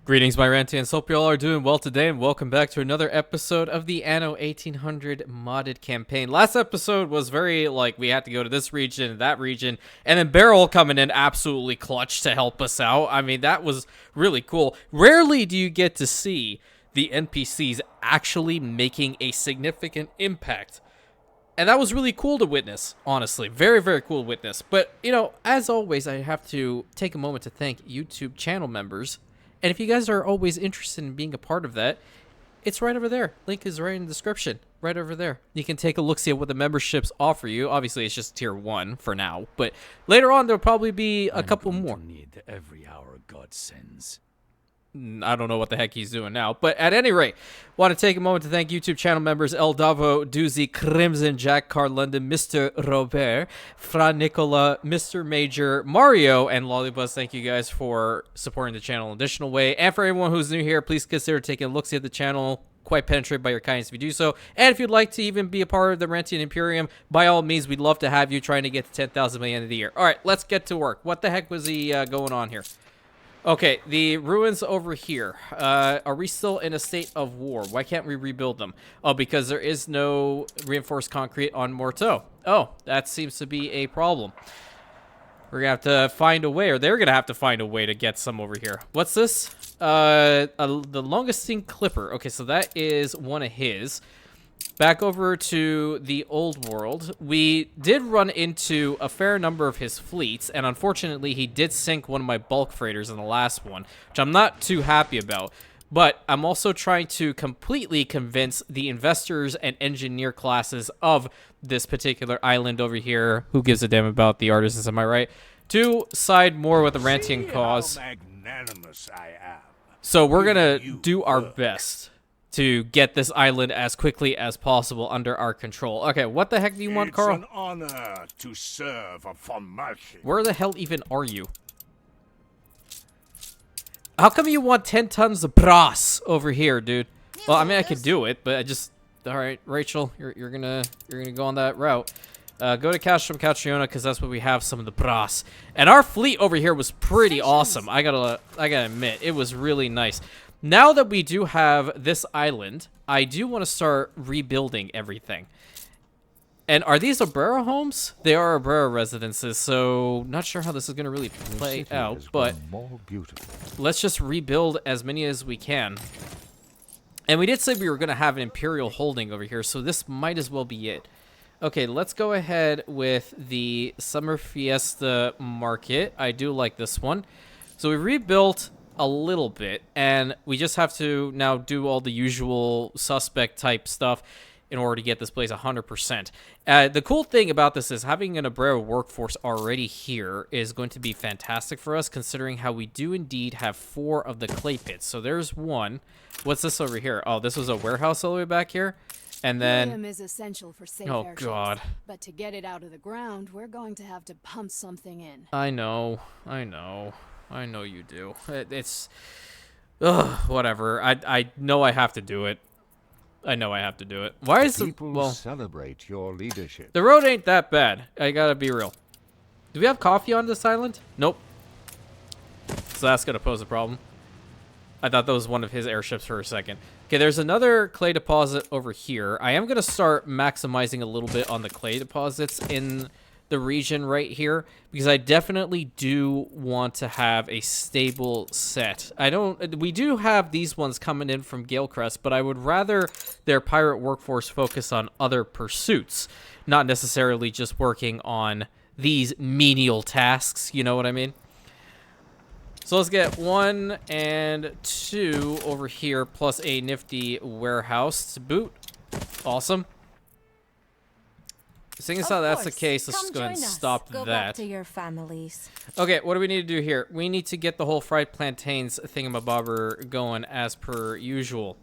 Greetings, my Rantians. Hope you all are doing well today, and welcome back to another episode of the Anno 1800 modded campaign. Last episode was very, we had to go to this region, that region, and then Beryl coming in absolutely clutch to help us out. I mean, that was really cool. Rarely do you get to see the NPCs actually making a significant impact. And that was really cool to witness, honestly. Very, very cool to witness. But, you know, as always, I have to take a moment to thank YouTube channel members. And if you guys are always interested in being a part of that, it's right over there. Link is right in the description, right over there. You can take a look-see at what the memberships offer you. Obviously, it's just tier 1 for now, but later on, there'll probably be a couple more. Need every hour God sends. I don't know what the heck he's doing now, but at any rate, want to take a moment to thank YouTube channel members El Davo, Doozy, Crimson, Jack, Car London, Mr. Robert, Fra Nicola, Mr. Major, Mario, and Lollybuzz. Thank you guys for supporting the channel in an additional way. And for everyone who's new here, please consider taking a look-see at the channel. Quite penetrated by your kindness if you do so. And if you'd like to even be a part of the RANTIAN Imperium, by all means, we'd love to have you trying to get to 10,000 by the end of the year. All right, let's get to work. What the heck was he going on here? Okay, the ruins over here. Are we still in a state of war? Why can't we rebuild them? Oh, because there is no reinforced concrete on Morteau. Oh, that seems to be a problem. We're gonna have to find a way, or they're gonna have to find a way to get some over here. What's this? The longest seen clipper. Okay, so that is one of his. Back over to the old world, we did run into a fair number of his fleets, and unfortunately he did sink one of my bulk freighters in the last one, which I'm not too happy about. But I'm also trying to completely convince the investors and engineer classes of this particular island over here, who gives a damn about the artisans, am I right, to side more with the Rantian cause. How magnanimous I am. So we're gonna do our best to get this island as quickly as possible under our control. Okay, what the heck do you want, Carl? It's an honor to serve a formality. Where the hell even are you? How come you want 10 tons of brass over here, dude? Well, I mean, I could do it, but I just... Alright, Rachel, you're gonna go on that route. Go to Castrum Catriona, because that's where we have some of the brass. And our fleet over here was pretty awesome. I gotta admit, it was really nice. Now that we do have this island, I do want to start rebuilding everything. And are these Abrera homes? They are Abrera residences, so not sure how this is going to really play out, but let's just rebuild as many as we can. And we did say we were going to have an Imperial holding over here, so this might as well be it. Okay, let's go ahead with the Summer Fiesta Market. I do like this one. So we rebuilt a little bit, and we just have to now do all the usual suspect type stuff in order to get this place 100%. The cool thing about this is having an Abrera workforce already here is going to be fantastic for us, considering how we do indeed have 4 of the clay pits. So there's one. What's this over here? Oh, this was a warehouse all the way back here. And then is essential for safe oh airships, god, but to get it out of the ground, we're going to have to pump something in. I know you do. It's whatever. I know I have to do it. I know I have to do it. Why is people celebrate your leadership? The road ain't that bad. I gotta be real. Do we have coffee on this island? Nope. So that's gonna pose a problem. I thought that was one of his airships for a second. Okay, there's another clay deposit over here. I am gonna start maximizing a little bit on the clay deposits in the region right here, because I definitely do want to have a stable set. We do have these ones coming in from Galecrest, but I would rather their pirate workforce focus on other pursuits, not necessarily just working on these menial tasks, you know what I mean? So let's get 1 and 2 over here, plus a nifty warehouse to boot. Awesome. Seeing as how that's the case, let's just go ahead and stop Go that. back to your families. Okay, what do we need to do here? We need to get the whole fried plantains thingamabobber going as per usual.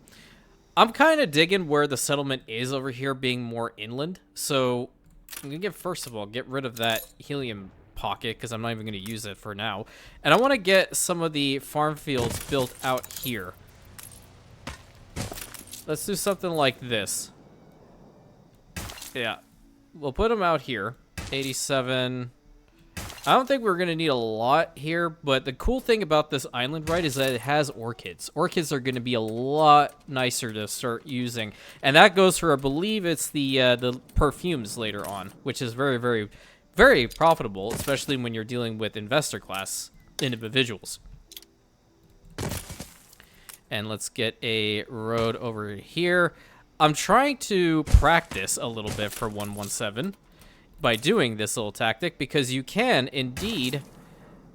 I'm kind of digging where the settlement is over here being more inland. So I'm going to first of all, get rid of that helium pocket because I'm not even going to use it for now. And I want to get some of the farm fields built out here. Let's do something like this. Yeah. We'll put them out here. 87. I don't think we're going to need a lot here, but the cool thing about this island, right, is that it has orchids. Orchids are going to be a lot nicer to start using. And that goes for, I believe it's the perfumes later on, which is very, very, very profitable, especially when you're dealing with investor class individuals. And let's get a road over here. I'm trying to practice a little bit for 117. By doing this little tactic, because you can indeed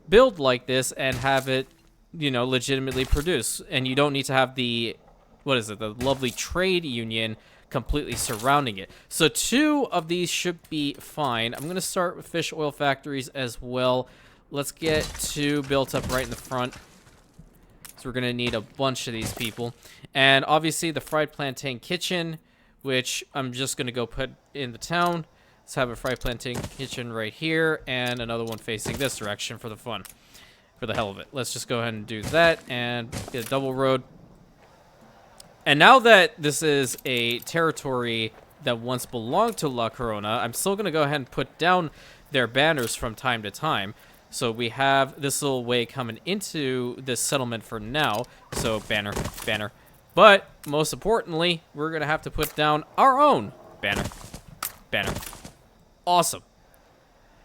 build like this and have it, you know, legitimately produce, and you don't need to have the, what is it, the lovely trade union completely surrounding it. So 2 of these should be fine. I'm gonna start with fish oil factories as well. Let's get 2 built up right in the front. So we're gonna need a bunch of these people, and obviously the fried plantain kitchen, which I'm just gonna go put in the town. Let's have a fried plantain kitchen right here, and another one facing this direction for the fun, for the hell of it. Let's just go ahead and do that, and get a double road. And now that this is a territory that once belonged to La Corona, I'm still going to go ahead and put down their banners from time to time. So we have this little way coming into this settlement for now. So banner, banner. But most importantly, we're going to have to put down our own banner, banner. Awesome.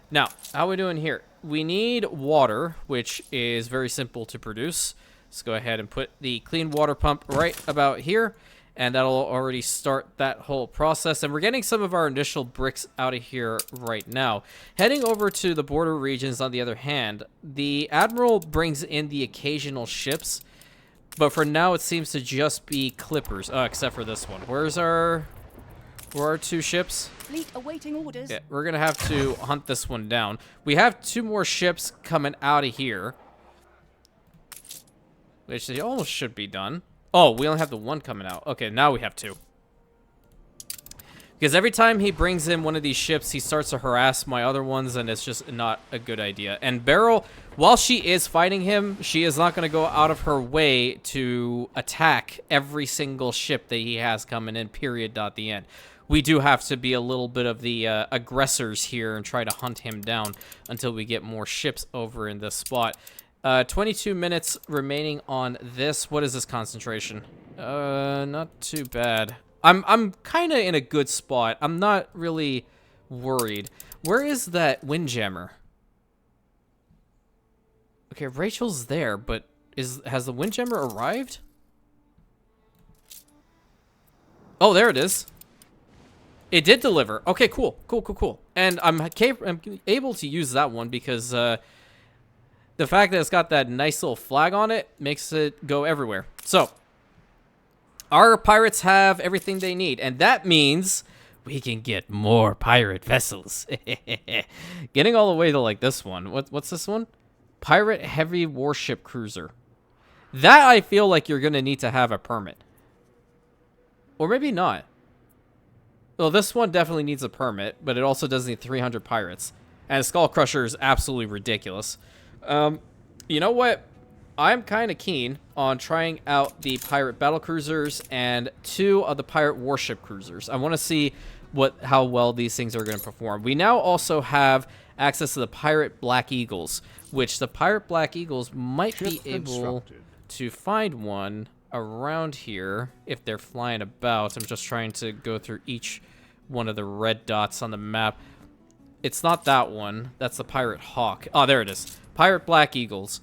Now, how are we doing here? We need water, which is very simple to produce. Let's go ahead and put the clean water pump right about here, and that'll already start that whole process. And we're getting some of our initial bricks out of here right now. Heading over to the border regions, on the other hand, the Admiral brings in the occasional ships, but for now it seems to just be clippers, except for this one. Where are our 2 ships? Fleet awaiting orders. Yeah, we're gonna have to hunt this one down. We have 2 more ships coming out of here, which they almost should be done. Oh, we only have the 1 coming out. Okay, now we have 2. Because every time he brings in one of these ships, he starts to harass my other ones, and it's just not a good idea. And Beryl, while she is fighting him, she is not going to go out of her way to attack every single ship that he has coming in, period, dot, the end. We do have to be a little bit of the aggressors here and try to hunt him down until we get more ships over in this spot. 22 minutes remaining on this. What is this concentration? Not too bad. I'm kind of in a good spot. I'm not really worried. Where is that windjammer? Okay, Rachel's there, but has the windjammer arrived? Oh, there it is. It did deliver. Okay, cool. And I'm able to use that one because the fact that it's got that nice little flag on it makes it go everywhere. So, our pirates have everything they need, and that means we can get more pirate vessels. Getting all the way to, like, this one. What's this one? Pirate Heavy Warship Cruiser. That I feel like you're going to need to have a permit. Or maybe not. Well, this one definitely needs a permit, but it also does need 300 pirates. And Skull Crusher is absolutely ridiculous. You know what? I'm kind of keen on trying out the pirate battle cruisers and 2 of the pirate warship cruisers. I want to see how well these things are going to perform. We now also have access to the pirate Black Eagles, which the pirate Black Eagles might be able to find one around here if they're flying about. I'm just trying to go through each one of the red dots on the map. It's not that one. That's the pirate Hawk. Oh, there it is. Pirate Black Eagles.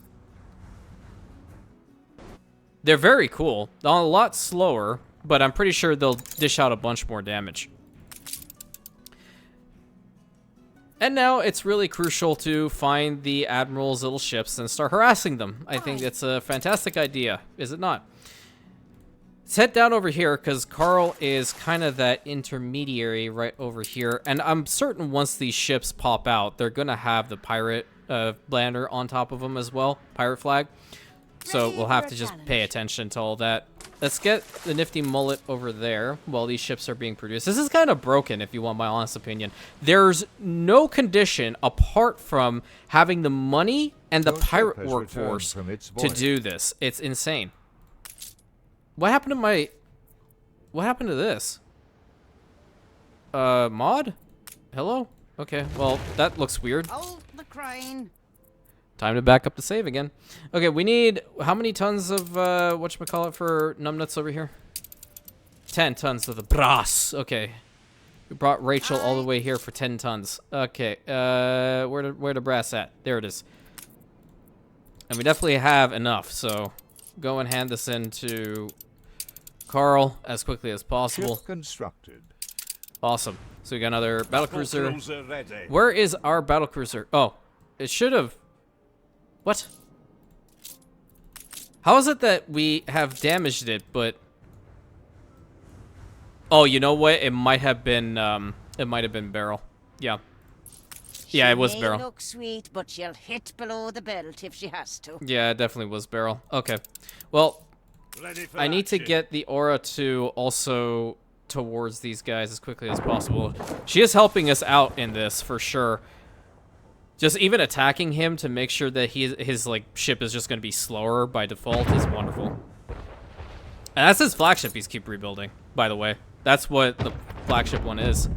They're very cool. They're a lot slower, but I'm pretty sure they'll dish out a bunch more damage. And now it's really crucial to find the Admiral's little ships and start harassing them. I think it's a fantastic idea, is it not? Let's head down over here because Carl is kind of that intermediary right over here. And I'm certain once these ships pop out, they're going to have the pirate banner on top of them as well. Pirate flag. So we'll have to just pay attention to all that. Let's get the nifty mullet over there while these ships are being produced. This is kind of broken, if you want my honest opinion. There's no condition apart from having the money and the pirate workforce to do this. It's insane. What happened to my... What happened to this? Mod? Hello? Okay, well, that looks weird. crying. Time to back up the save again. Okay, we need how many tons of whatchamacallit for numbnuts over here? 10 tons of the brass. Okay. We brought Rachel all the way here for 10 tons. Okay, where the brass at? There it is. And we definitely have enough, so go and hand this in to Carl as quickly as possible. Ship constructed. Awesome. So we got another battlecruiser. Cruiser ready. Where is our battlecruiser? Oh, it should have. What? How is it that we have damaged it, but? Oh, you know what? It might have been. It might have been Beryl. Yeah. Yeah, it was She Beryl. may look sweet, but she'll hit below the belt if she has to. Yeah, it definitely was Beryl. Okay. Well, Ready for I need to action. get the aura to also towards these guys as quickly as possible. She is helping us out in this for sure. Just even attacking him to make sure that his like ship is just going to be slower by default is wonderful. And that's his flagship he's keep rebuilding, by the way. That's what the flagship one is.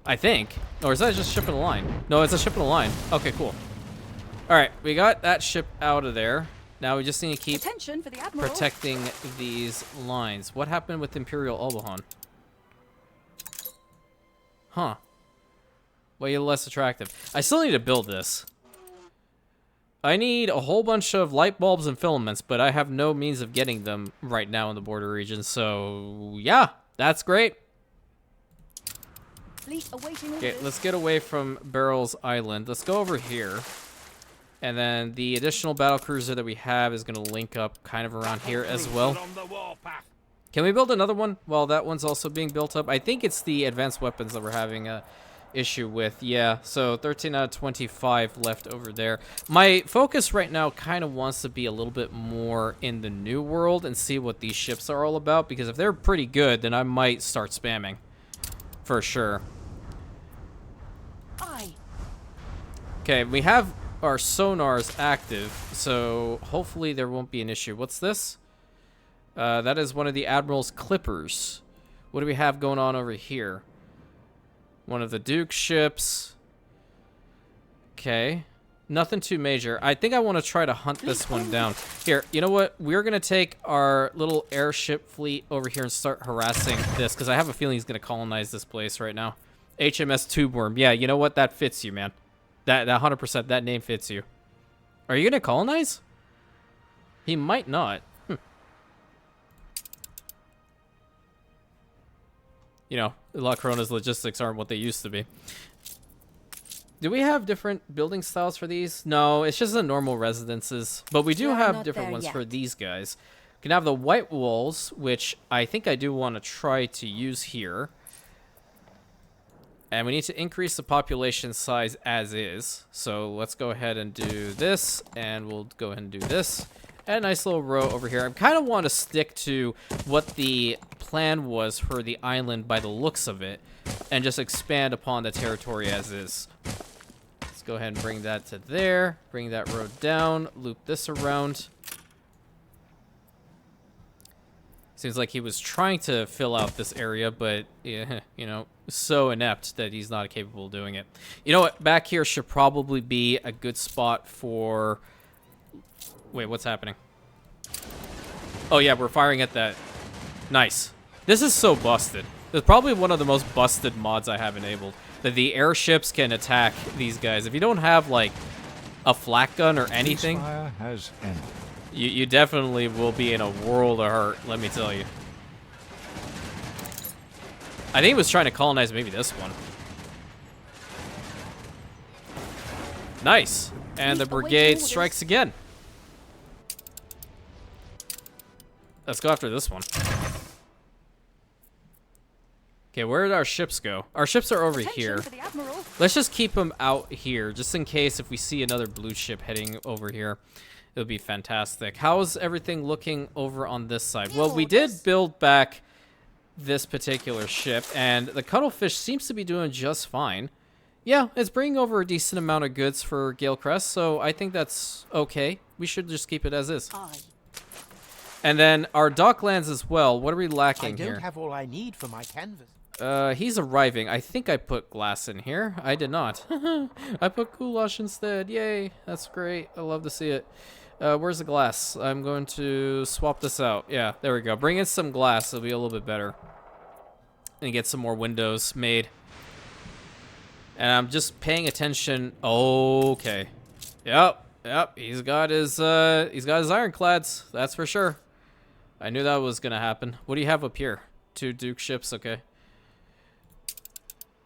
I think. Or is that just ship in a line? No, it's a ship in a line. Okay, cool. All right, we got that ship out of there. Now we just need to keep Attention for the Admiral. protecting these lines. What happened with Imperial Oberon? Huh. Way less attractive. I still need to build this. I need a whole bunch of light bulbs and filaments, but I have no means of getting them right now in the border region. So, yeah, that's great. Fleet awaiting Okay, orders. let's get away from Barrel's Island. Let's go over here. And then the additional battlecruiser that we have is going to link up kind of around here as well. On the warpath. Can we build another one while that one's also being built up? I think it's the advanced weapons that we're having a issue with. Yeah, so 13 out of 25 left over there. My focus right now kind of wants to be a little bit more in the new world and see what these ships are all about, because if they're pretty good, then I might start spamming. For sure. Aye. Okay, we have our sonars active, so hopefully there won't be an issue. What's this? That is one of the Admiral's clippers. What do we have going on over here? One of the Duke ships. Okay. Nothing too major. I think I want to try to hunt this one down. Here, you know what? We're going to take our little airship fleet over here and start harassing this, because I have a feeling he's going to colonize this place right now. HMS Tubeworm. Yeah, you know what? That fits you, man. That 100%, that name fits you. Are you going to colonize? He might not. You know, La Corona's logistics aren't what they used to be. Do we have different building styles for these? No, it's just the normal residences. But we do We're have not different there ones yet. for these guys. We can have the white walls, which I think I do want to try to use here. And we need to increase the population size as is. So let's go ahead and do this, and we'll go ahead and do this. And a nice little row over here. I kind of want to stick to what the plan was for the island by the looks of it, and just expand upon the territory as is. Let's go ahead and bring that to there. Bring that road down. Loop this around. Seems like he was trying to fill out this area, but, yeah, you know, so inept that he's not capable of doing it. You know what? Back here should probably be a good spot for... Wait, what's happening? Oh, yeah, we're firing at that. Nice. This is so busted. It's probably one of the most busted mods I have enabled. That the airships can attack these guys. If you don't have, like, a flak gun or anything... Ceasefire has ended. You definitely will be in a world of hurt, let me tell you. I think he was trying to colonize maybe this one. Nice. And the brigade strikes again. Let's go after this one. Okay, where did our ships go? Our ships are over Attention here. for the Admiral. Let's just keep them out here, just in case if we see another blue ship heading over here. It'll be fantastic. How's everything looking over on this side? Well, we did build back this particular ship, and the cuttlefish seems to be doing just fine. Yeah, it's bringing over a decent amount of goods for Gale Crest, so I think that's okay. We should just keep it as is. Aye. And then our docklands as well. What are we I lacking don't here? have all I need for my canvas. He's arriving. I think I put glass in here. I did not. I put goulash instead. Yay. That's great. I love to see it. Where's the glass? I'm going to swap this out. Yeah, there we go. Bring in some glass. It'll be a little bit better. And get some more windows made. And I'm just paying attention. Okay. Yep. He's got his ironclads. That's for sure. I knew that was gonna happen. What do you have up here? 2 Duke ships. Okay.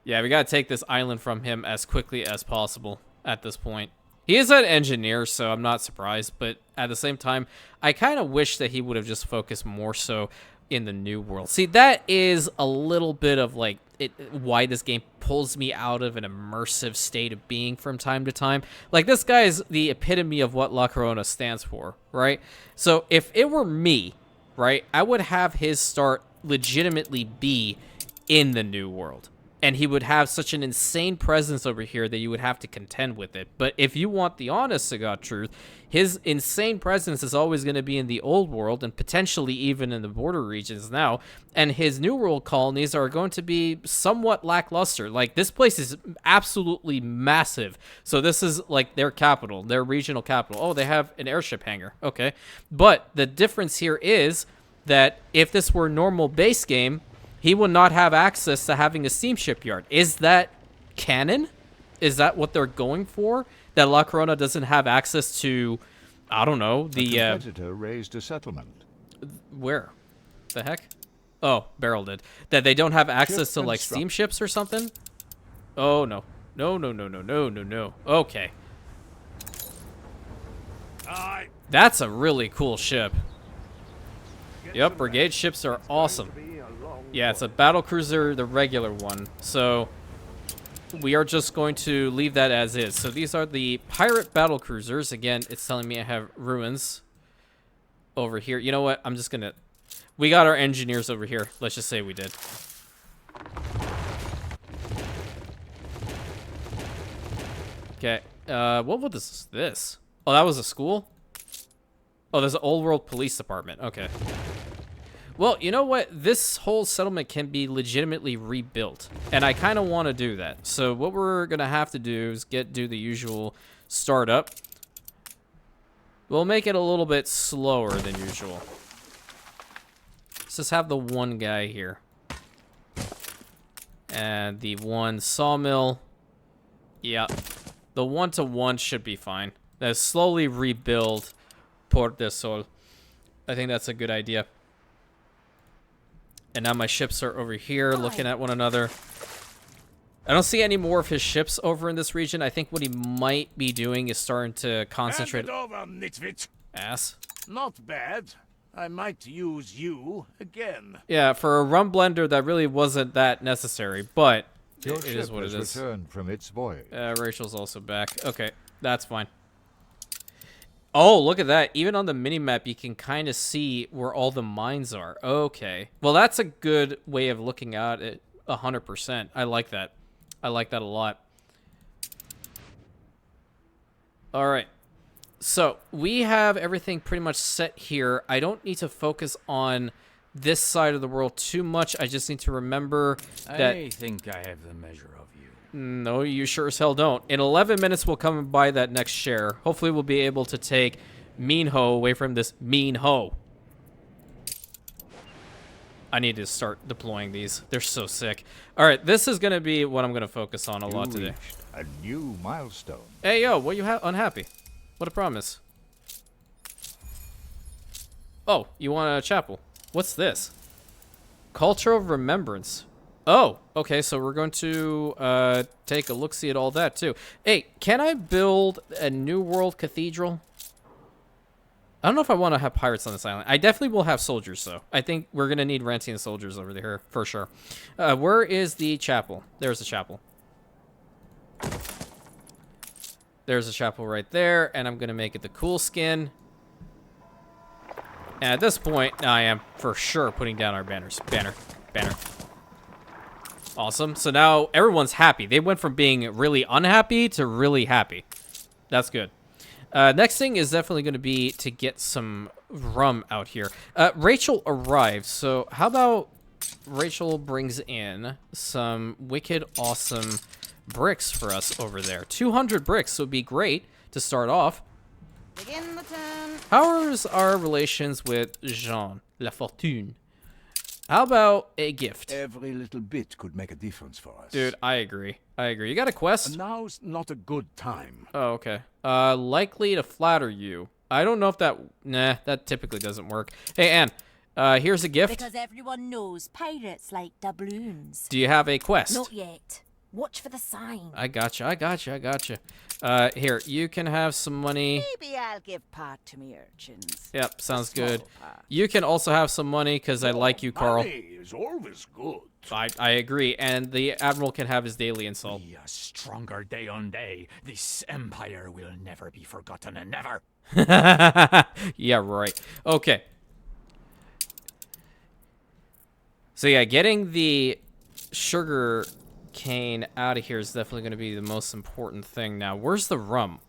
Yeah, we gotta take this island from him as quickly as possible at this point. He is an engineer, so I'm not surprised. But at the same time, I kind of wish that he would have just focused more so in the new world. See, that is a little bit of like why this game pulls me out of an immersive state of being from time to time. Like, this guy is the epitome of what La Corona stands for, right? So if it were me, right, I would have his start legitimately be in the new world. And he would have such an insane presence over here that you would have to contend with it. But if you want the honest to God truth, his insane presence is always going to be in the old world and potentially even in the border regions now. And his new world colonies are going to be somewhat lackluster. Like, this place is absolutely massive. So this is like their capital, their regional capital. Oh, they have an airship hangar. Okay. But the difference here is that if this were a normal base game, he will not have access to having a steam shipyard. Is that canon? Is that what they're going for? That La Corona doesn't have access to, I don't know, the... A competitor raised a settlement. Where? The heck? Oh, Beryl did. That they don't have access to, like, steamships or something? Oh, no. No. Okay. Aye. That's a really cool ship. Yep, brigade ships are awesome. Yeah, it's a battle cruiser, the regular one. So we are just going to leave that as is. So these are the pirate battle cruisers. Again, it's telling me I have ruins over here. You know what? I'm just gonna... We got our engineers over here. Let's just say we did. Okay. What was this? Oh, that was a school? Oh, there's an old world police department. Okay. Well, you know what? This whole settlement can be legitimately rebuilt, and I kind of want to do that. So what we're gonna have to do is do the usual startup. We'll make it a little bit slower than usual. Let's just have the one guy here, and the one sawmill. Yeah, the 1-to-1 should be fine. Let's slowly rebuild Port del Sol. I think that's a good idea. And now my ships are over here looking at one another. I don't see any more of his ships over in this region. I think what he might be doing is starting to concentrate. Hand it over, nitwit. Ass. Not bad. I might use you again. Yeah, for a rum blender, that really wasn't that necessary, but Your it ship is what it has is. returned from its voyage. Rachel's also back. Okay, that's fine. Oh, look at that. Even on the mini-map, you can kind of see where all the mines are. Okay. Well, that's a good way of looking at it 100%. I like that. I like that a lot. All right. So, we have everything pretty much set here. I don't need to focus on this side of the world too much. I just need to remember that... I think I have the measure of you. No, you sure as hell don't. In 11 minutes, we'll come and buy that next share. Hopefully, we'll be able to take Mean Ho away from this Mean Ho. I need to start deploying these. They're so sick. All right, this is going to be what I'm going to focus on a lot today. Reached a new milestone. Hey, yo, what you unhappy? What a promise. Oh, you want a chapel? What's this? Cultural Remembrance. Oh, okay, so we're going to take a look-see at all that, too. Hey, can I build a New World Cathedral? I don't know if I want to have pirates on this island. I definitely will have soldiers, though. I think we're going to need Rantian soldiers over there, for sure. Where is the chapel? There's the chapel. There's a chapel right there, and I'm going to make it the cool skin. And at this point, I am for sure putting down our banners. Banner. Awesome. So now everyone's happy. They went from being really unhappy to really happy. That's good. Next thing is definitely going to be to get some rum out here. Rachel arrived, so how about Rachel brings in some wicked awesome bricks for us over there. 200 bricks would be great to start off. Begin the turn. How's our relations with Jean La Fortune? How about a gift? Every little bit could make a difference for us. Dude, I agree. I agree. You got a quest? Now's not a good time. Oh, okay. Likely to flatter you. I don't know if that... Nah, that typically doesn't work. Hey, Anne. Here's a gift. Because everyone knows pirates like doubloons. Do you have a quest? Not yet. Watch for the sign. I gotcha. Here, you can have some money. Maybe I'll give part to me urchins. Yep, sounds Small good. part. You can also have some money because I like you, Carl. Money is always good. I agree. And the Admiral can have his daily insult. Be a stronger day on day. This empire will never be forgotten and never. Yeah, right. Okay. So yeah, getting the sugar cane out of here is definitely going to be the most important thing now. Where's the rum?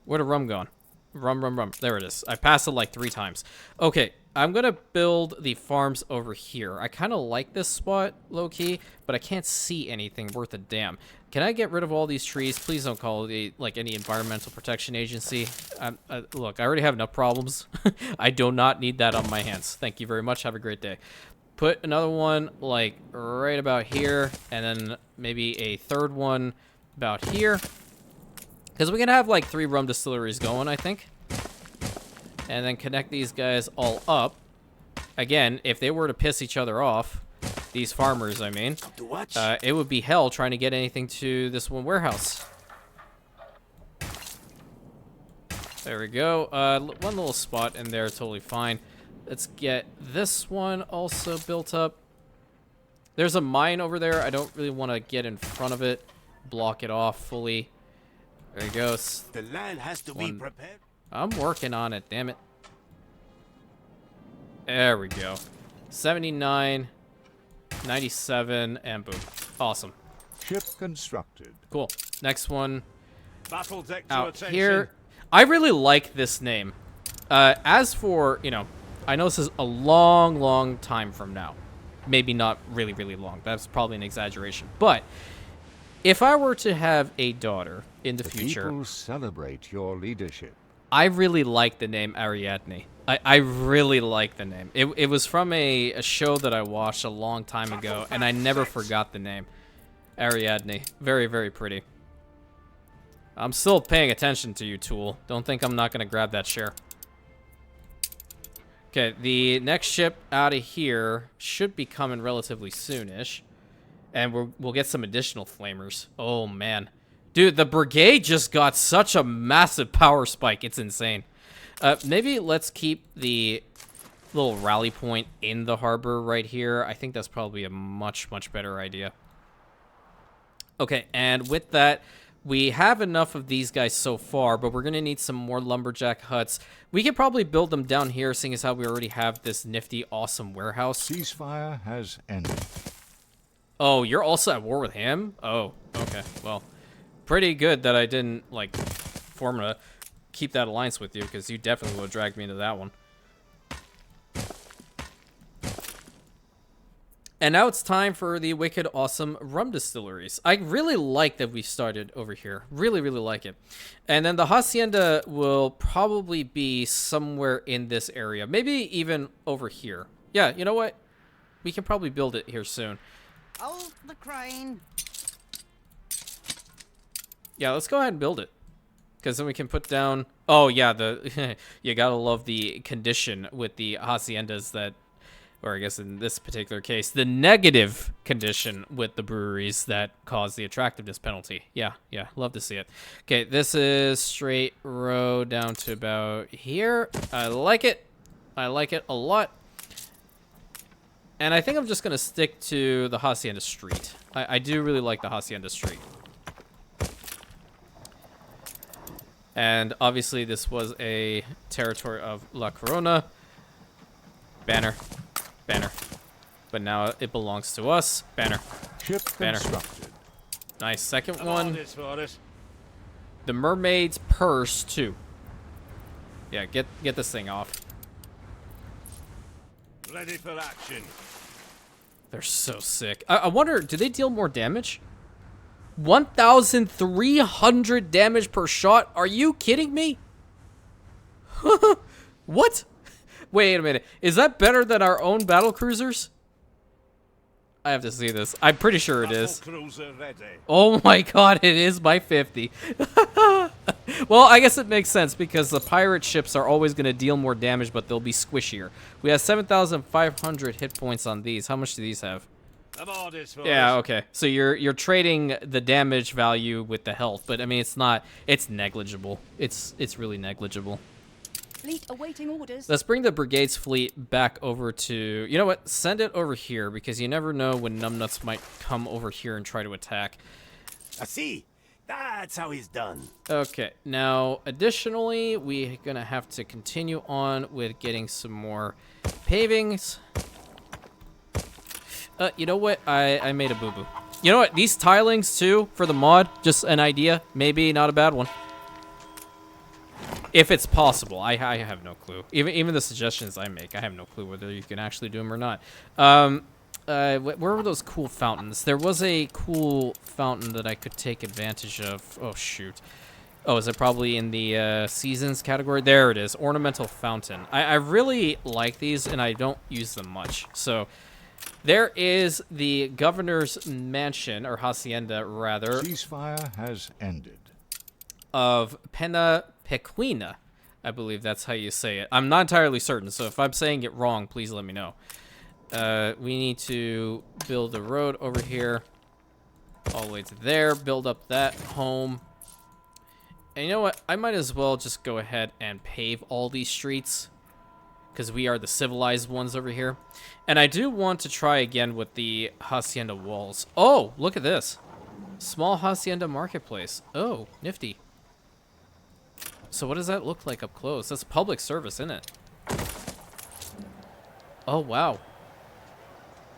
Where'd the rum gone? Rum. There it is. I passed it like 3 times. Okay, I'm going to build the farms over here. I kind of like this spot, low-key, but I can't see anything worth a damn. Can I get rid of all these trees? Please don't call it like any environmental protection agency. Look, I already have enough problems. I do not need that on my hands. Thank you very much. Have a great day. Put another one like right about here, and then maybe a third one about here. Because we can have like 3 rum distilleries going, I think. And then connect these guys all up. Again, if they were to piss each other off, these farmers, I mean, it would be hell trying to get anything to this one warehouse. There we go. One little spot in there, totally fine. Let's get this one also built up. There's a mine over there. I don't really want to get in front of it. Block it off fully. There he goes. The land has to be prepared. I'm working on it, damn it. There we go. 79, 97, and boom. Awesome. Ship constructed. Cool. Next one Battle deck to out attention. here. I really like this name. As for, you know, I know this is a long time from now. Maybe not really long. That's probably an exaggeration. But if I were to have a daughter in the future, People celebrate your leadership. I really like the name Ariadne. I really like the name. It was from a show that I watched a long time ago, and I never forgot the name. Ariadne. Very pretty. I'm still paying attention to you, Tool. Don't think I'm not going to grab that share. Okay, the next ship out of here should be coming relatively soonish. And we'll get some additional flamers. Oh, man. Dude, the brigade just got such a massive power spike. It's insane. Maybe let's keep the little rally point in the harbor right here. I think that's probably a much better idea. Okay, and with that, we have enough of these guys so far, but we're going to need some more lumberjack huts. We could probably build them down here, seeing as how we already have this nifty, awesome warehouse. Ceasefire has ended. Oh, you're also at war with him? Oh, okay. Well, pretty good that I didn't, like, keep that alliance with you, because you definitely would have dragged me into that one. And now it's time for the wicked awesome rum distilleries. I really like that we started over here. Really like it. And then the Hacienda will probably be somewhere in this area. Maybe even over here. Yeah, you know what? We can probably build it here soon. Hold the crane. Yeah, let's go ahead and build it. Because then we can put down... Oh, yeah, you gotta love the condition with the Haciendas that... Or I guess in this particular case, the negative condition with the breweries that cause the attractiveness penalty. Yeah, love to see it. Okay, this is straight road down to about here. I like it. I like it a lot. And I think I'm just going to stick to the Hacienda Street. I do really like the Hacienda Street. And obviously this was a territory of La Corona. Banner. But now it belongs to us. Banner. Ship constructed. Nice. Second one. For this. The Mermaid's Purse, too. Yeah, get this thing off. Ready for action. They're so sick. I wonder, do they deal more damage? 1,300 damage per shot? Are you kidding me? What? Wait a minute. Is that better than our own battle cruisers? I have to see this. I'm pretty sure it is. Cruiser ready. Oh my god, it is by 50. Well, I guess it makes sense because the pirate ships are always going to deal more damage, but they'll be squishier. We have 7,500 hit points on these. How much do these have? About this, Yeah, okay. So you're trading the damage value with the health, but I mean it's negligible. It's really negligible. Fleet awaiting orders. Let's bring the brigade's fleet back over to... You know what? Send it over here, because you never know when numbnuts might come over here and try to attack. I see. That's how he's done. Okay, now, additionally, we're going to have to continue on with getting some more pavings. You know what? I made a boo-boo. You know what? These tilings, too, for the mod, just an idea. Maybe not a bad one. If it's possible. I have no clue. Even the suggestions I make, I have no clue whether you can actually do them or not. Where were those cool fountains? There was a cool fountain that I could take advantage of. Oh, shoot. Oh, is it probably in the seasons category? There it is. Ornamental fountain. I really like these, and I don't use them much. So, there is the governor's mansion, or hacienda, rather. Ceasefire has ended. Of Pena, Pequena. I believe that's how you say it. I'm not entirely certain, so if I'm saying it wrong, please let me know. We need to build a road over here all the way to there, build up that home. And you know what? I might as well just go ahead and pave all these streets because we are the civilized ones over here. And I do want to try again with the hacienda walls. Oh, look at this. Small hacienda marketplace. Oh, nifty. So what does that look like up close? That's public service, isn't it? Oh, wow.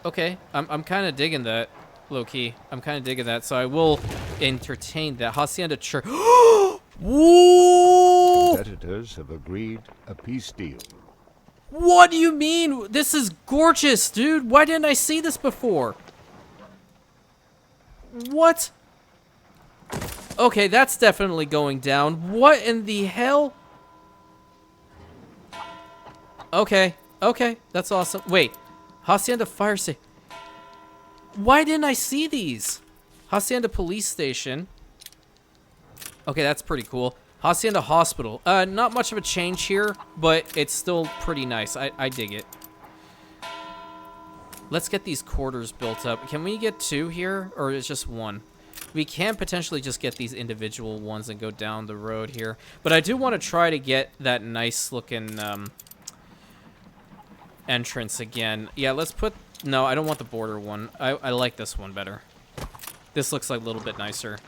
Okay, I'm kind of digging that, low-key. I'm kind of digging that, so I will entertain that. Hacienda Church. Whoa! Competitors have agreed a peace deal. What do you mean? This is gorgeous, dude. Why didn't I see this before? What? Okay, that's definitely going down. What in the hell? Okay, okay, that's awesome. Wait, Hacienda Fire Station. Why didn't I see these? Hacienda Police Station. Okay, that's pretty cool. Hacienda Hospital. Not much of a change here, but it's still pretty nice. I dig it. Let's get these quarters built up. Can we get 2 here, or is just 1? We can potentially just get these individual ones and go down the road here. But I do want to try to get that nice looking entrance again. Yeah, let's put... No, I don't want the border one. I like this one better. This looks like a little bit nicer.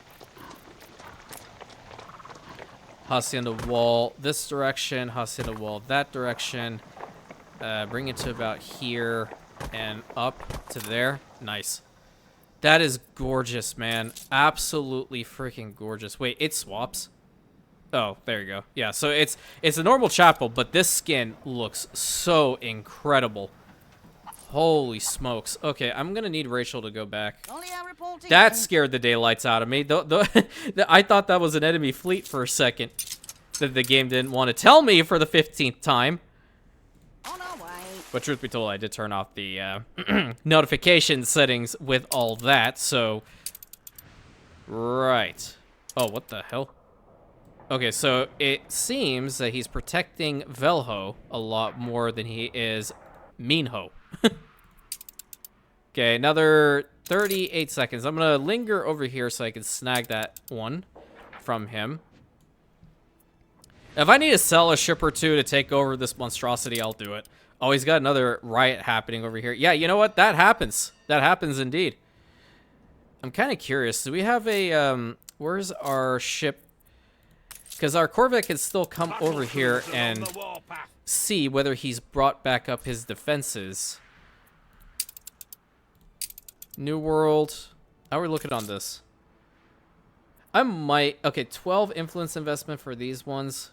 Hacienda wall this direction. Hacienda wall that direction. Bring it to about here and up to there. Nice. That is gorgeous, man. Absolutely freaking gorgeous. Wait, it swaps? Oh, there you go. Yeah, so it's a normal chapel, but this skin looks so incredible. Holy smokes. Okay, I'm going to need Rachel to go back. Only our reporting. That scared the daylights out of me. I thought that was an enemy fleet for a second. That the game didn't want to tell me for the 15th time. On our way. But truth be told, I did turn off the notification settings with all that, so... Right. Oh, what the hell? Okay, so it seems that he's protecting Velho a lot more than he is Minho. Okay, another 38 seconds. I'm going to linger over here so I can snag that one from him. If I need to sell a ship or two to take over this monstrosity, I'll do it. Oh, he's got another riot happening over here. Yeah, you know what? That happens. That happens indeed. I'm kind of curious. Do we have a, where's our ship? Because our Corvette can still come over here and see whether he's brought back up his defenses. New World. How are we looking on this? I might... Okay, 12 influence investment for these ones.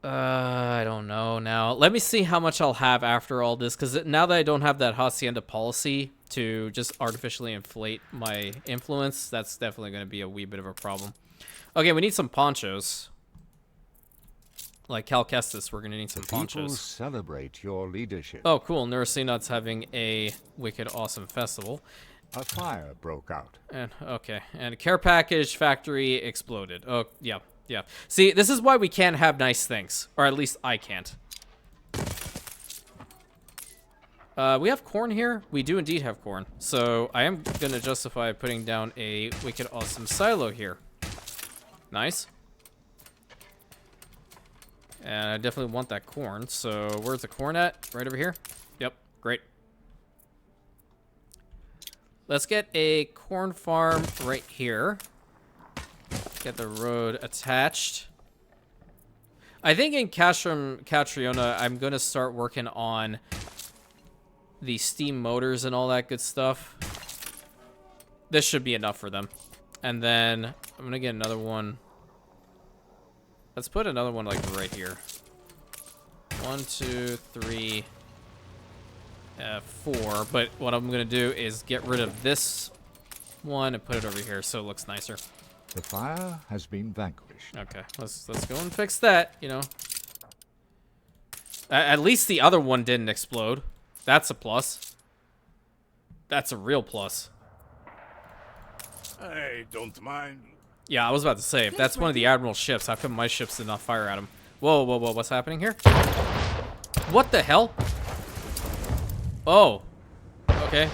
I don't know now. Let me see how much I'll have after all this, because now that I don't have that Hacienda policy to just artificially inflate my influence, that's definitely going to be a wee bit of a problem. Okay, we need some ponchos. Like Cal Kestis, we're going to need some The people ponchos. celebrate your leadership. Oh, cool. Nurasinot's having a wicked awesome festival. A fire broke out. And okay, and a care package factory exploded. Oh, yeah, yeah. See, this is why we can't have nice things, or at least I can't. We have corn here. We do indeed have corn, so I am gonna justify putting down a wicked awesome silo here. Nice. And I definitely want that corn. So where's the corn at? Right over here. Yep. Great. Let's get a corn farm right here. Get the road attached. I think in Catriona, I'm going to start working on the steam motors and all that good stuff. This should be enough for them. And then I'm going to get another one. Let's put another one like right here. 1, 2, 3, 4. But what I'm going to do is get rid of this one and put it over here so it looks nicer. The fire has been vanquished. Okay, let's go and fix that, you know. At least the other one didn't explode. That's a plus. That's a real plus. I don't mind. Yeah, I was about to say, if that's one of the Admiral's ships, how come my ships did not fire at him? Whoa, whoa, whoa, what's happening here? What the hell? Oh. Okay.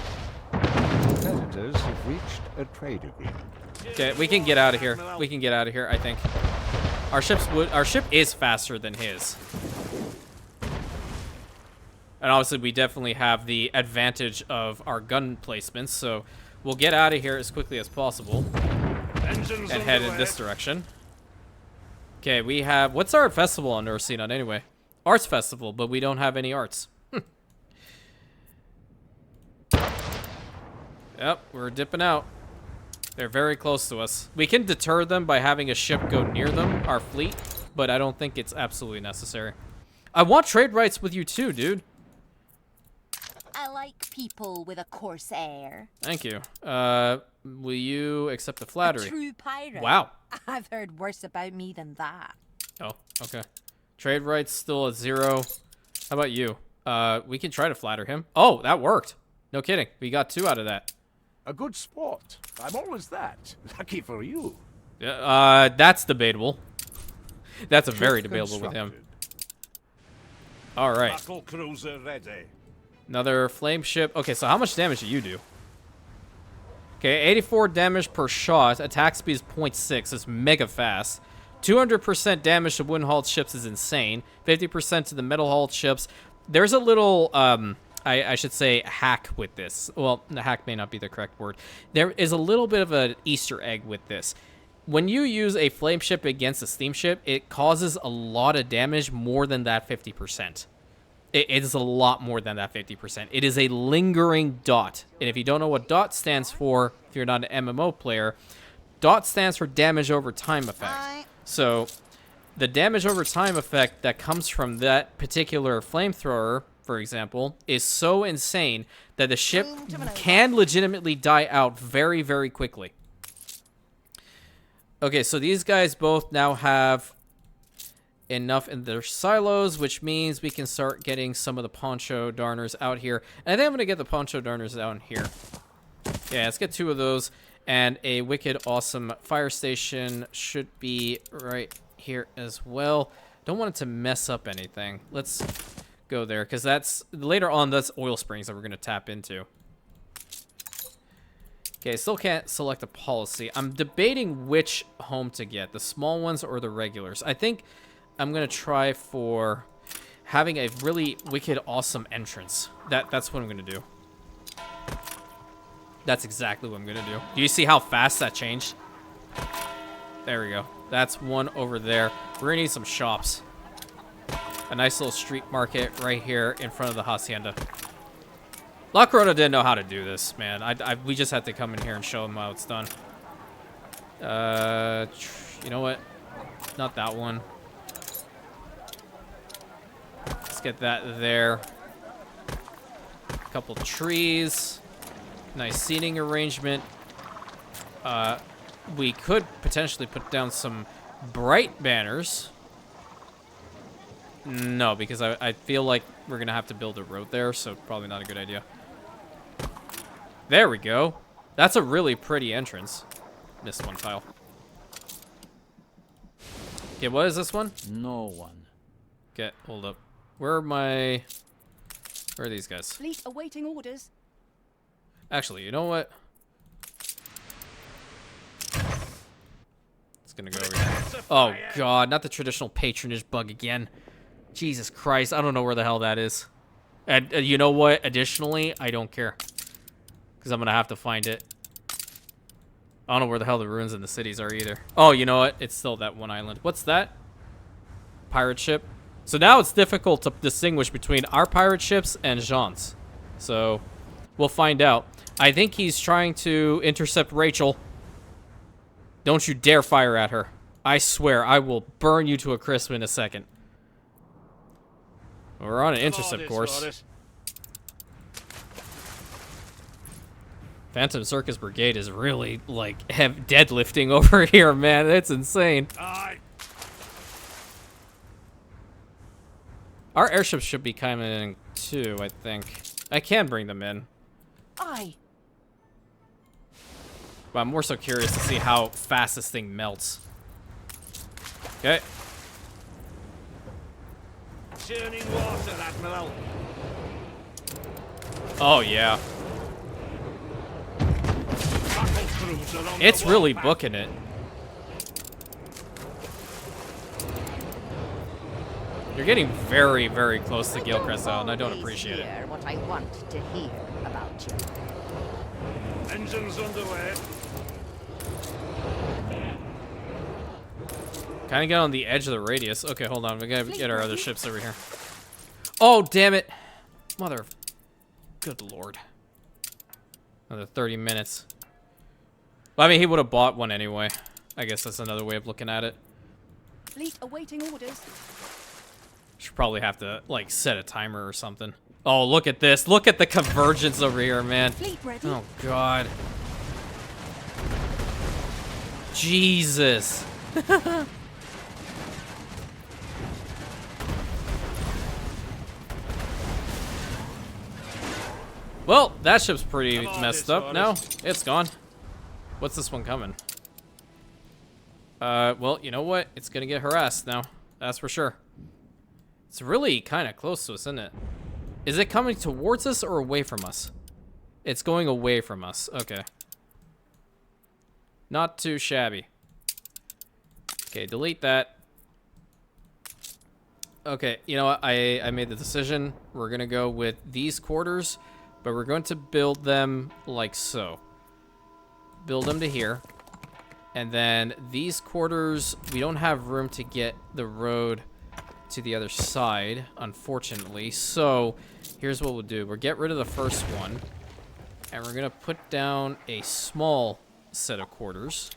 Competitors have reached a trade agreement. Okay, we can get out of here. We can get out of here, I think. Our ship is faster than his. And obviously we definitely have the advantage of our gun placements, so we'll get out of here as quickly as possible and head in this direction. Okay, we have... What's our festival on Ursinon anyway? Arts Festival, but we don't have any arts. Yep, we're dipping out. They're very close to us. We can deter them by having a ship go near them, our fleet, but I don't think it's absolutely necessary. I want trade rights with you too, dude. I like people with a coarse air. Thank you. Will you accept the A flattery? true pirate. Wow. I've heard worse about me than that. Oh, okay. Trade rights still at 0. How about you? We can try to flatter him. Oh, that worked. No kidding. We got 2 out of that. A good sport. I'm always that. Lucky for you. Yeah, that's debatable. That's a very debatable with him. All right. Battle cruiser ready. Another flame ship. Okay, so how much damage do you do? Okay, 84 damage per shot. Attack speed is 0.6. It's mega fast. 200% damage to wooden-hauled ships is insane. 50% to the metal-hauled ships. There's a little, I should say, hack with this. Well, the hack may not be the correct word. There is a little bit of an Easter egg with this. When you use a flame ship against a steam ship, it causes a lot of damage, more than that 50%. It is a lot more than that 50%. It is a lingering dot. And if you don't know what dot stands for, if you're not an MMO player, dot stands for damage over time effect. So the damage over time effect that comes from that particular flamethrower, for example, is so insane that the ship can legitimately die out very, very quickly. Okay, so these guys both now have enough in their silos, which means we can start getting some of the poncho darners out here. And I think I'm going to get the poncho darners down here. Yeah, let's get 2 of those. And a wicked awesome fire station should be right here as well. Don't want it to mess up anything. Let's go there, because that's later on, that's oil springs that we're going to tap into. Okay, still can't select a policy. I'm debating which home to get, the small ones or the regulars. I think I'm going to try for having a really wicked awesome entrance. That's what I'm going to do. That's exactly what I'm going to do. Do you see how fast that changed? There we go. That's one over there. We're going to need some shops. A nice little street market right here in front of the Hacienda. La Corona didn't know how to do this, man. We just had to come in here and show them how it's done. You know what? Not that one. Let's get that there. A couple trees. Nice seating arrangement. We could potentially put down some bright banners. No, because I feel like we're going to have to build a road there, so probably not a good idea. There we go. That's a really pretty entrance. Missed one tile. Okay, what is this one? No one. Okay, hold up. Where are these guys? Fleet awaiting orders. Actually, you know what? It's gonna go over here. Oh god, not the traditional patronage bug again. Jesus Christ, I don't know where the hell that is. And you know what? Additionally, I don't care. Because I'm gonna have to find it. I don't know where the hell the ruins in the cities are either. Oh, you know what? It's still that one island. What's that? Pirate ship. So now it's difficult to distinguish between our pirate ships and Jean's. So we'll find out. I think he's trying to intercept Rachel. Don't you dare fire at her. I swear I will burn you to a crisp in a second. We're on an intercept course. Phantom Circus Brigade is really, like, deadlifting over here, man. It's insane. Aye. Our airships should be coming in too, I think. I can bring them in. Aye. But I'm more so curious to see how fast this thing melts. Okay. Churning water, Admiral. Oh, yeah. Battle cruiser on It's the really warpath. booking it. You're getting very, very close to Gilcrest Island. I don't always appreciate it. hear what I want to hear about you. Engines underway. Kind of get on the edge of the radius. Okay, hold on. We gotta get our other ships over here. Oh, damn it. Mother. Good lord. Another 30 minutes. Well, I mean, he would have bought one anyway. I guess that's another way of looking at it. Fleet awaiting orders. Should probably have to, like, set a timer or something. Oh, look at this. Look at the convergence over here, man. Fleet ready. Oh, God. Jesus. Well, that ship's pretty Come on, messed up now. It's gone. What's this one coming? Well, you know what? It's gonna get harassed now. That's for sure. It's really kind of close to us, isn't it? Is it coming towards us or away from us? It's going away from us. Okay. Not too shabby. Okay, delete that. Okay, you know what? I made the decision. We're gonna go with these quarters, but we're going to build them like so. Build them to here. And then these quarters, we don't have room to get the road to the other side, unfortunately. So here's what we'll do. We'll get rid of the first one. And we're going to put down a small set of quarters.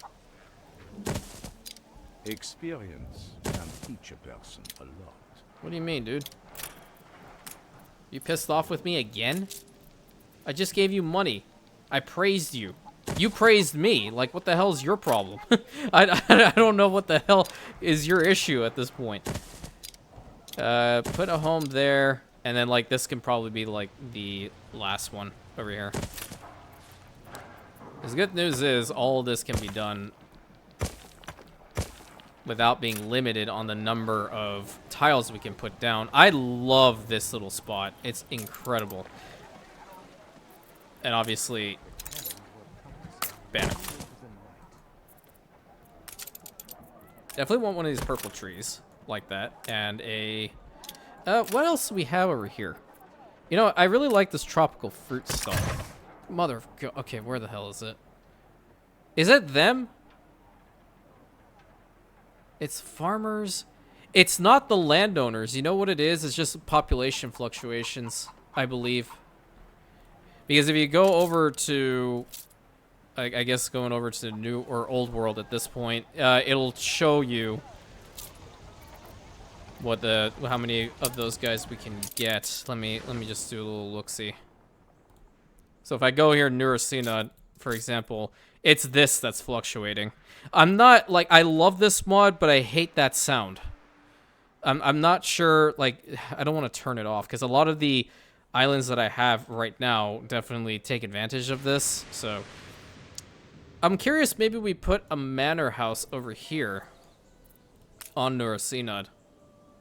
Experience can teach a person a lot. What do you mean, dude? You pissed off with me again? I just gave you money. I praised you. You praised me. Like, what the hell is your problem? I don't know what the hell is your issue at this point. Put a home there. And then, like, this can probably be, like, the last one over here. The good news is all of this can be done without being limited on the number of tiles we can put down. I love this little spot. It's incredible. And obviously, banner. Definitely want one of these purple trees like that. And a... what else do we have over here? You know, I really like this tropical fruit stuff. Mother of God. Okay, where the hell is it? Is it them? It's farmers. It's not the landowners. You know what it is? It's just population fluctuations, I believe. Because if you go over to, I guess going over to the new or old world at this point, it'll show you how many of those guys we can get. Let me just do a little look-see. So if I go here, Neurosina, for example, it's this that's fluctuating. I'm not, like, I love this mod, but I hate that sound. I'm not sure, like, I don't want to turn it off, because a lot of the islands that I have right now definitely take advantage of this, so. I'm curious, maybe we put a manor house over here on Neurosina.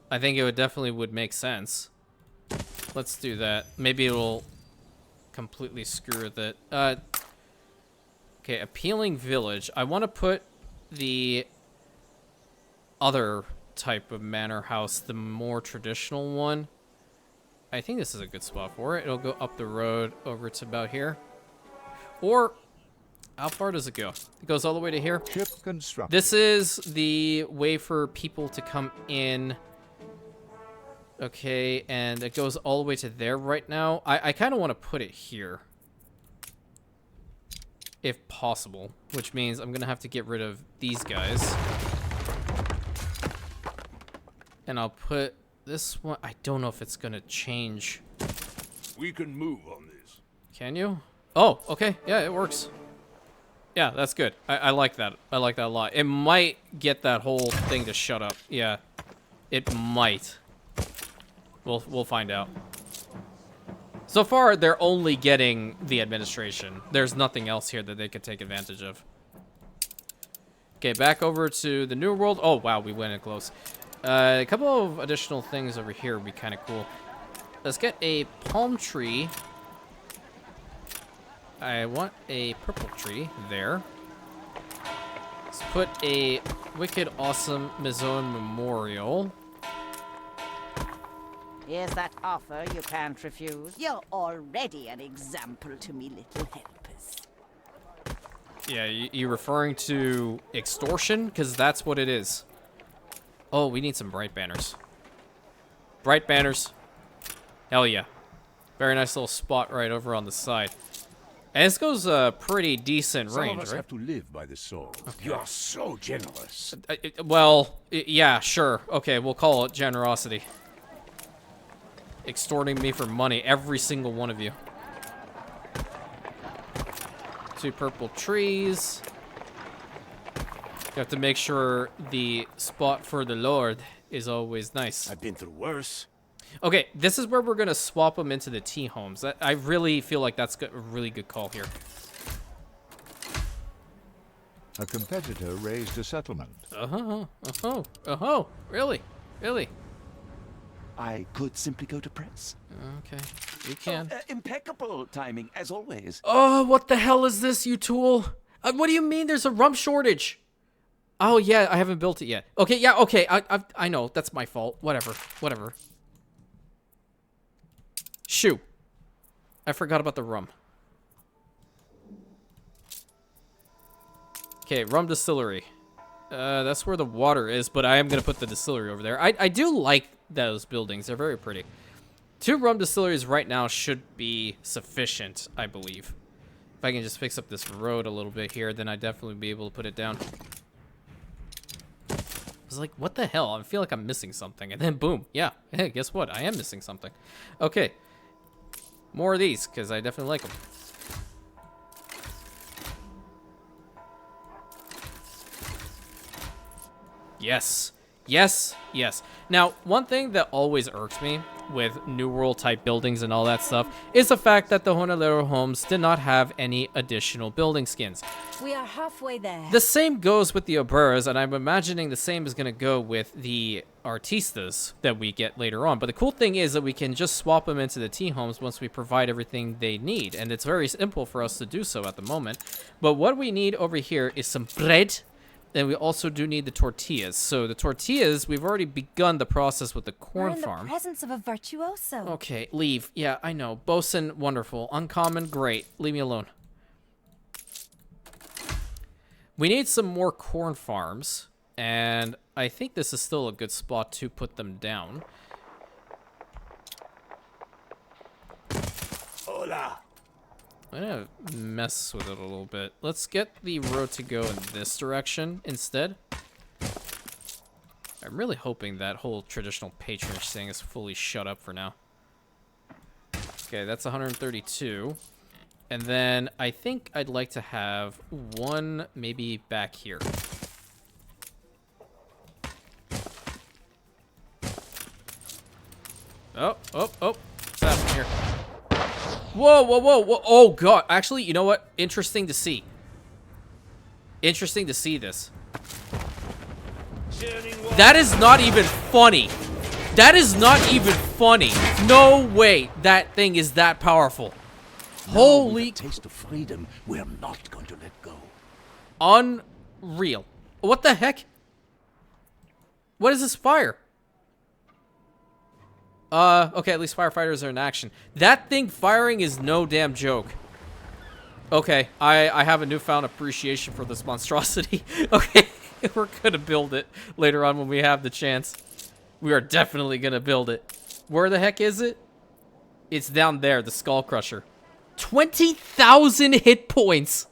I think it definitely would make sense. Let's do that. Maybe it'll completely screw with it. Okay, appealing village. I want to put the other type of manor house, the more traditional one. I think this is a good spot for it. It'll go up the road over to about here. Or, how far does it go? It goes all the way to here. Ship construction. This is the way for people to come in. Okay, and it goes all the way to there right now. I kind of want to put it here. If possible. Which means I'm going to have to get rid of these guys. And I'll put this one. I don't know if it's going to change. We can move on this. Can you? Oh, okay. Yeah, it works. Yeah, that's good. I like that. I like that a lot. It might get that whole thing to shut up. Yeah, it might. We'll find out. So far, they're only getting the administration. There's nothing else here that they could take advantage of. Okay, back over to the New World. Oh, wow, we went in close. A couple of additional things over here would be kind of cool. Let's get a palm tree. I want a purple tree there. Let's put a wicked awesome Maison Memorial. Here's that offer you can't refuse. You're already an example to me little helpers. Yeah, you referring to extortion? Because that's what it is. Oh, we need some bright banners. Bright banners. Hell yeah. Very nice little spot right over on the side. And this goes a pretty decent Some range, of us right? have to live by the sword. You are so generous. Yeah, sure. Okay, we'll call it generosity. Extorting me for money, every single one of you. 2 purple trees. You have to make sure the spot for the Lord is always nice. I've been through worse. Okay, this is where we're going to swap them into the tea homes. I really feel like that's a really good call here. A competitor raised a settlement. Really? Really? I could simply go to press. Okay, you can. Impeccable timing, as always. Oh, what the hell is this, you tool? What do you mean there's a rum shortage? Oh, yeah, I haven't built it yet. Okay, yeah, okay, I know, that's my fault. Whatever. Shoo. I forgot about the rum. Okay, rum distillery. That's where the water is, but I am going to put the distillery over there. I do like those buildings. They're very pretty. 2 rum distilleries right now should be sufficient, I believe. If I can just fix up this road a little bit here, then I'd definitely be able to put it down. I was like, what the hell? I feel like I'm missing something. And then boom. Yeah. Hey, guess what? I am missing something. Okay. More of these, because I definitely like them. Yes. Yes. Yes. Now, one thing that always irks me with New World type buildings and all that stuff is the fact that the Honolulu homes did not have any additional building skins. We are halfway there. The same goes with the Oburas, and I'm imagining the same is going to go with the Artistas that we get later on. But the cool thing is that we can just swap them into the tea homes once we provide everything they need, and it's very simple for us to do so at the moment. But what we need over here is some bread. And we also do need the tortillas. So the tortillas, we've already begun the process with the corn We're in farm. the presence of a virtuoso. Okay, leave. Yeah, I know. Bosun, wonderful. Uncommon, great. Leave me alone. We need some more corn farms. And I think this is still a good spot to put them down. Hola. I'm gonna mess with it a little bit. Let's get the road to go in this direction instead. I'm really hoping that whole traditional patronage thing is fully shut up for now. Okay, that's 132. And then I think I'd like to have one maybe back here. Oh. What's happening here? Whoa. Oh, God. Actually, you know what? Interesting to see. Interesting to see this. That is not even funny. That is not even funny. No way that thing is that powerful. Holy... taste of freedom, we're not going to let go. Unreal. What the heck? What is this fire? Okay, at least firefighters are in action. That thing firing is no damn joke. Okay, I have a newfound appreciation for this monstrosity. Okay, we're gonna build it later on when we have the chance. We are definitely gonna build it. Where the heck is it? It's down there, the Skull Crusher. 20,000 hit points.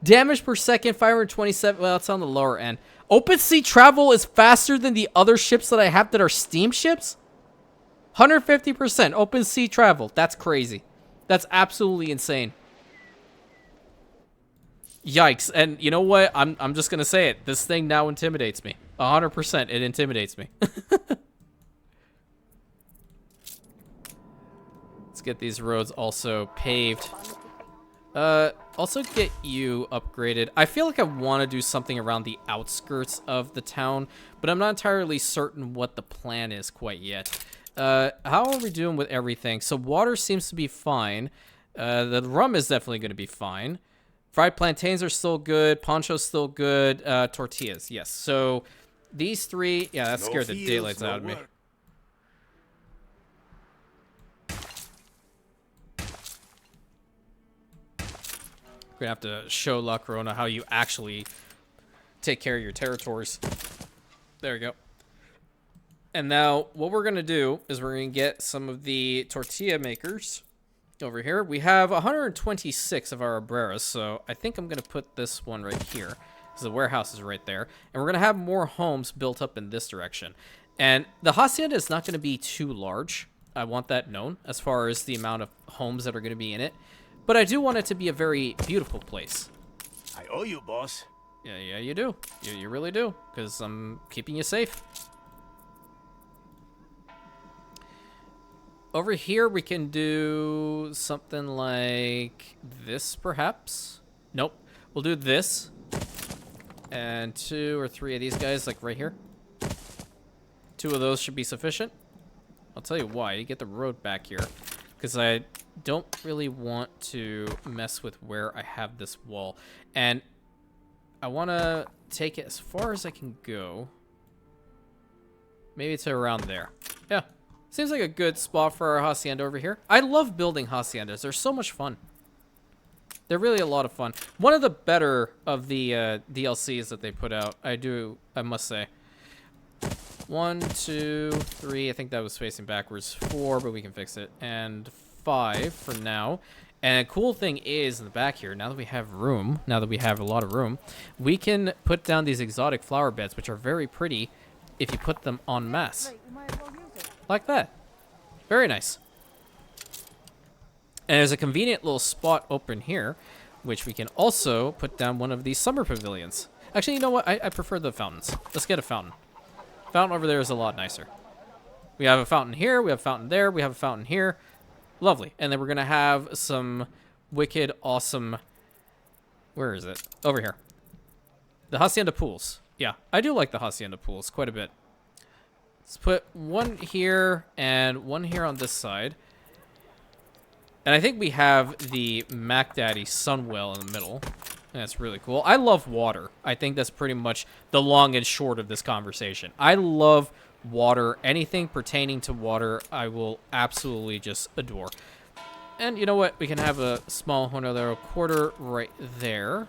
Damage per second, 527. Well, it's on the lower end. Open sea travel is faster than the other ships that I have that are steam ships? 150% open sea travel. That's crazy. That's absolutely insane. Yikes. And you know what? I'm just going to say it. This thing now intimidates me. 100% it intimidates me. Let's get these roads also paved. Also get you upgraded. I feel like I want to do something around the outskirts of the town, but I'm not entirely certain what the plan is quite yet. How are we doing with everything? So water seems to be fine. The rum is definitely going to be fine. Fried plantains are still good. Poncho's still good. Tortillas, yes. So these three, yeah, that scared the daylights out of me. We're gonna have to show La Corona how you actually take care of your territories. There we go. And now what we're gonna do is we're gonna get some of the tortilla makers over here. We have 126 of our Abreras, so I think I'm gonna put this one right here because the warehouse is right there. And we're gonna have more homes built up in this direction. And the Hacienda is not gonna be too large. I want that known as far as the amount of homes that are gonna be in it. But I do want it to be a very beautiful place. I owe you, boss. Yeah, you do. You really do, because I'm keeping you safe. Over here, we can do something like this, perhaps. Nope. We'll do this. And 2 or 3 of these guys, like right here. 2 of those should be sufficient. I'll tell you why. You get the road back here. Because I don't really want to mess with where I have this wall. And I want to take it as far as I can go. Maybe to around there. Yeah. Seems like a good spot for our Hacienda over here. I love building Haciendas. They're so much fun. They're really a lot of fun. One of the better of the DLCs that they put out. I must say. 1, 2, 3. I think that was facing backwards. 4, but we can fix it. And 5 for now. And a cool thing is in the back here, now that we have room, now that we have a lot of room, we can put down these exotic flower beds, which are very pretty if you put them en masse. Like that. Very nice. And there's a convenient little spot open here, which we can also put down one of these summer pavilions. Actually, you know what? I prefer the fountains. Let's get a fountain. Fountain over there is a lot nicer. We have a fountain here. We have a fountain there. We have a fountain here. Lovely. And then we're going to have some wicked, awesome... Where is it? Over here. The Hacienda pools. Yeah, I do like the Hacienda pools quite a bit. Let's put one here and one here on this side. And I think we have the Mac Daddy Sunwell in the middle. And that's really cool. I love water. I think that's pretty much the long and short of this conversation. I love water. Anything pertaining to water, I will absolutely just adore. And you know what? We can have a small Honolero quarter right there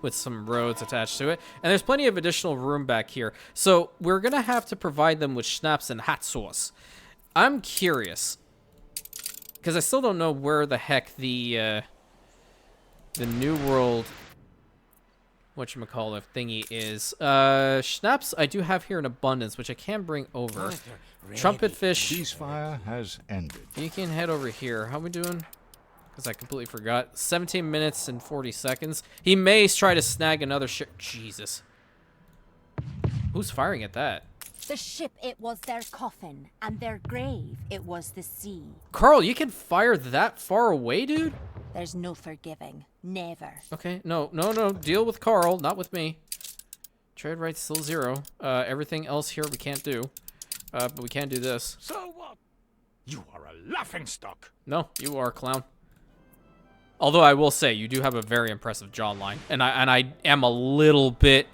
with some roads attached to it. And there's plenty of additional room back here. So we're going to have to provide them with schnapps and hot sauce. I'm curious, because I still don't know where the heck the New World... whatchamacallit thingy is. Schnapps I do have here in abundance, which I can bring over. Trumpet fish. Ceasefire has ended. You can head over here. How we doing? Because I completely forgot. 17 minutes and 40 seconds. He may try to snag another ship. Jesus. Who's firing at that? The ship, it was their coffin, and their grave, it was the sea. Carl, you can fire that far away, dude? There's no forgiving. Never. Okay, no. Deal with Carl, not with me. Trade rate still 0. Everything else here we can't do. But we can do this. So what? You are a laughingstock. No, you are, clown. Although I will say, you do have a very impressive jawline. And I am a little bit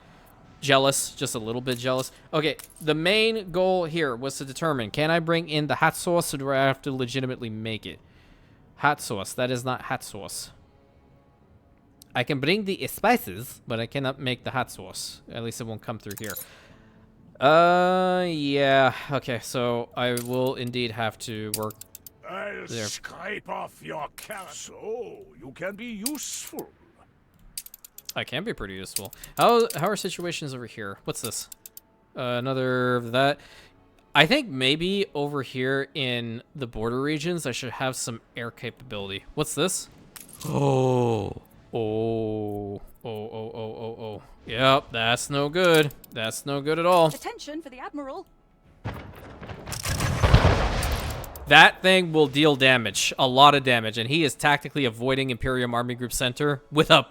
jealous. Just a little bit jealous. Okay, the main goal here was to determine, can I bring in the hot sauce or do I have to legitimately make it? Hot sauce. That is not hot sauce. I can bring the spices, but I cannot make the hot sauce. At least it won't come through here. Yeah. Okay, so I will indeed have to work. I'll There. scrape off your carrot. So you can be useful. I can be pretty useful. How are situations over here? What's this? Another of that. I think maybe over here in the border regions, I should have some air capability. What's this? Oh. Yep, that's no good. That's no good at all. Attention for the Admiral. That thing will deal damage, a lot of damage, and he is tactically avoiding Imperium Army Group Center with a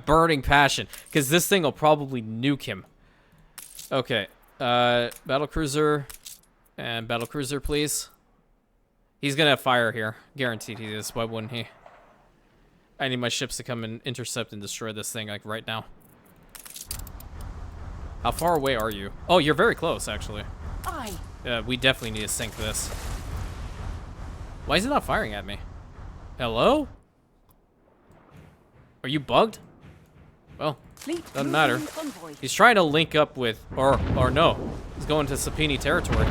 burning passion, because this thing will probably nuke him. Okay, battlecruiser and battlecruiser, please. He's gonna have fire here, guaranteed he is. Why wouldn't he? I need my ships to come and intercept and destroy this thing like right now. How far away are you? Oh, you're very close, actually. Aye. We definitely need to sink this. Why is it not firing at me? Hello? Are you bugged? Well, doesn't matter. He's trying to link up with, or no. He's going to Sapini territory.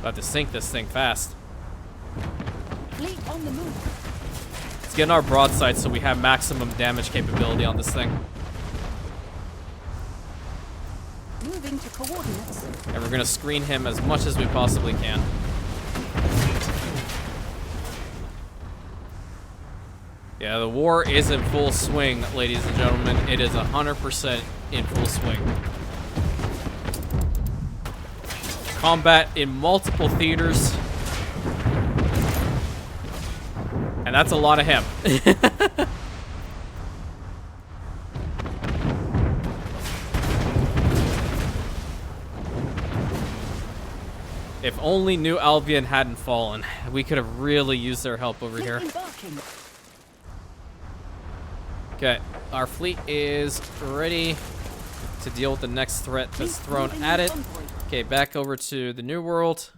About to sink this thing fast. Fleet on the move. Let's get in our broadside so we have maximum damage capability on this thing. Moving to coordinates. And we're gonna screen him as much as we possibly can. Yeah, the war is in full swing, ladies and gentlemen. It is 100% in full swing. Combat in multiple theaters. And that's a lot of him. If only New Albion hadn't fallen, we could have really used their help over here. Embarking. Okay, our fleet is ready to deal with the next threat that's thrown at it. Okay, back over to the New World.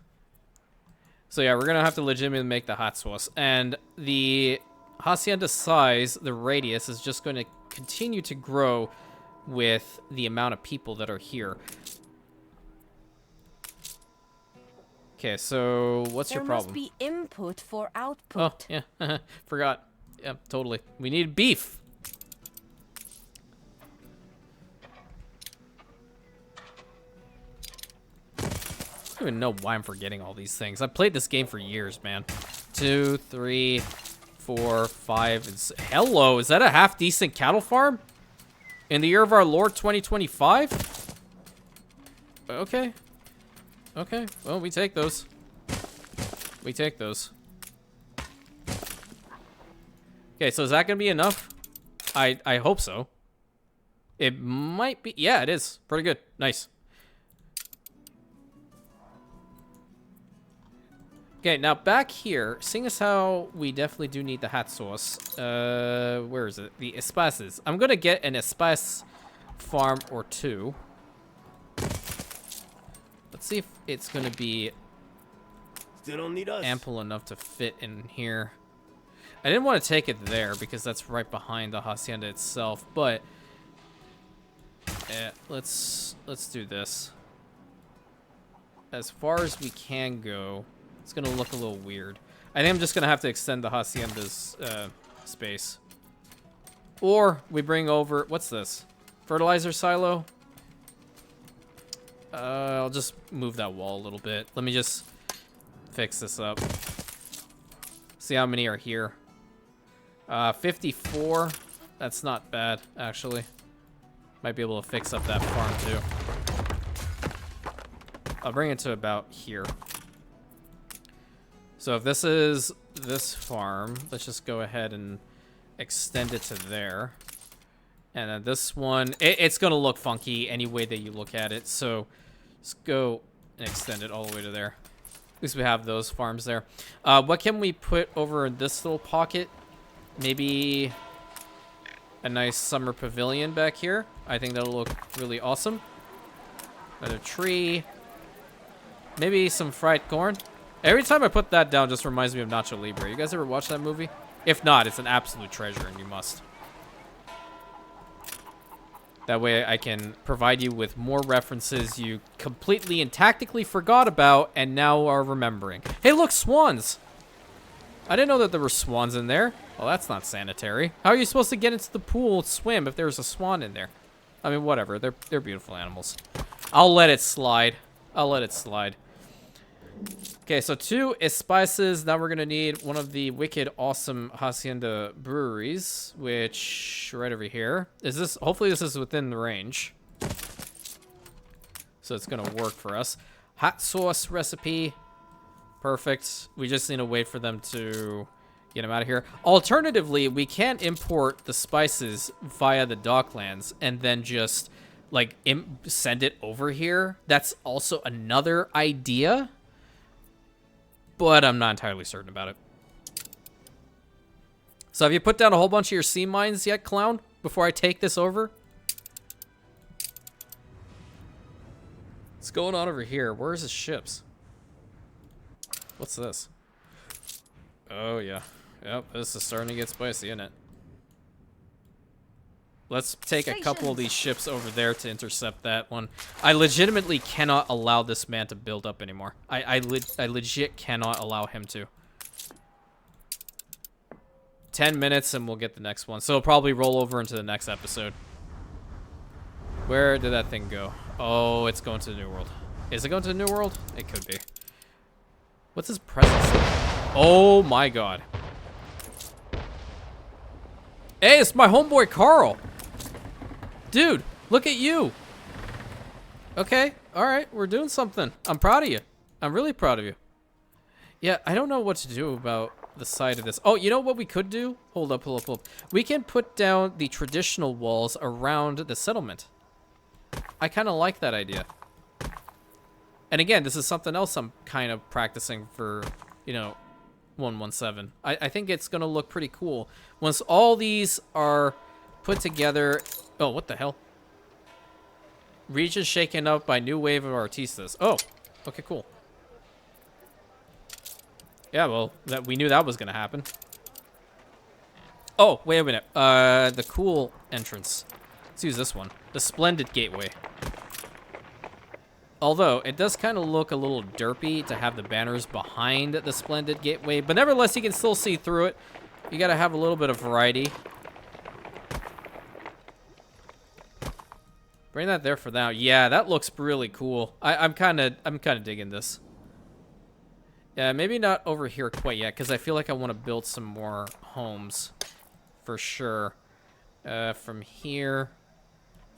So yeah, we're gonna have to legitimately make the hot sauce. And the Hacienda size, the radius, is just going to continue to grow with the amount of people that are here. Okay, so what's your problem? There must be input for output. Oh, yeah. Forgot. Yeah, totally. We need beef. I don't even know why I'm forgetting all these things. I've played this game for years, man. 2, 3, 4, 5. Hello, is that a half-decent cattle farm? In the year of our Lord 2025? Okay. Okay, well, we take those. We take those. Okay, so is that gonna be enough? I hope so. It might be. Yeah, it is. Pretty good. Nice. Okay, now back here, seeing as how we definitely do need the hot sauce. Where is it? The espaces. I'm gonna get an espace farm or two. Let's see if it's gonna be Still don't need us. ample enough to fit in here. I didn't want to take it there because that's right behind the Hacienda itself, but let's do this. As far as we can go, it's gonna look a little weird. I think I'm just gonna have to extend the Hacienda's space. Or we bring over, what's this? Fertilizer silo? I'll just move that wall a little bit. Let me just fix this up. See how many are here. 54. That's not bad, actually. Might be able to fix up that farm, too. I'll bring it to about here. So if this is this farm, let's just go ahead and extend it to there. And then this one, it's going to look funky any way that you look at it. So let's go and extend it all the way to there. At least we have those farms there. What can we put over in this little pocket? Maybe a nice summer pavilion back here. I think that'll look really awesome. Another tree. Maybe some fried corn. Every time I put that down, just reminds me of Nacho Libre. You guys ever watch that movie? If not, it's an absolute treasure, and you must. That way I can provide you with more references you completely and tactically forgot about and now are remembering. Hey, look, swans! I didn't know that there were swans in there. Well, that's not sanitary. How are you supposed to get into the pool and swim if there's a swan in there? I mean, whatever. They're beautiful animals. I'll let it slide. I'll let it slide. Okay, so 2 spices. Now we're going to need one of the wicked awesome Hacienda breweries, which right over here. Is this, hopefully this is within the range. So it's going to work for us. Hot sauce recipe. Perfect. We just need to wait for them to get them out of here. Alternatively, we can import the spices via the docklands and then just like send it over here. That's also another idea. But I'm not entirely certain about it. So have you put down a whole bunch of your sea mines yet, clown? Before I take this over? What's going on over here? Where's his ships? What's this? Oh, yeah. Yep, this is starting to get spicy, isn't it? Let's take a couple of these ships over there to intercept that one. I legitimately cannot allow this man to build up anymore. I legit cannot allow him to. 10 minutes and we'll get the next one. So it'll probably roll over into the next episode. Where did that thing go? Oh, it's going to the New World. Is it going to the New World? It could be. What's his presence? Oh my god. Hey, it's my homeboy Carl. Dude, look at you. Okay, all right, we're doing something. I'm proud of you. I'm really proud of you. Yeah, I don't know what to do about the side of this. Oh, you know what we could do? Hold up, hold up, hold up. We can put down the traditional walls around the settlement. I kind of like that idea. And again, this is something else I'm kind of practicing for, you know, 117. I think it's going to look pretty cool. Once all these are put together... Oh, what the hell? Region shaken up by new wave of artistas. Oh, okay, cool. Yeah, well, we knew that was going to happen. Oh, wait a minute. The cool entrance. Let's use this one. The Splendid Gateway. Although, it does kind of look a little derpy to have the banners behind the Splendid Gateway. But nevertheless, you can still see through it. You got to have a little bit of variety. Bring that there for now. Yeah, that looks really cool. I'm kind of digging this. Yeah, maybe not over here quite yet, because I feel like I want to build some more homes. For sure. From here,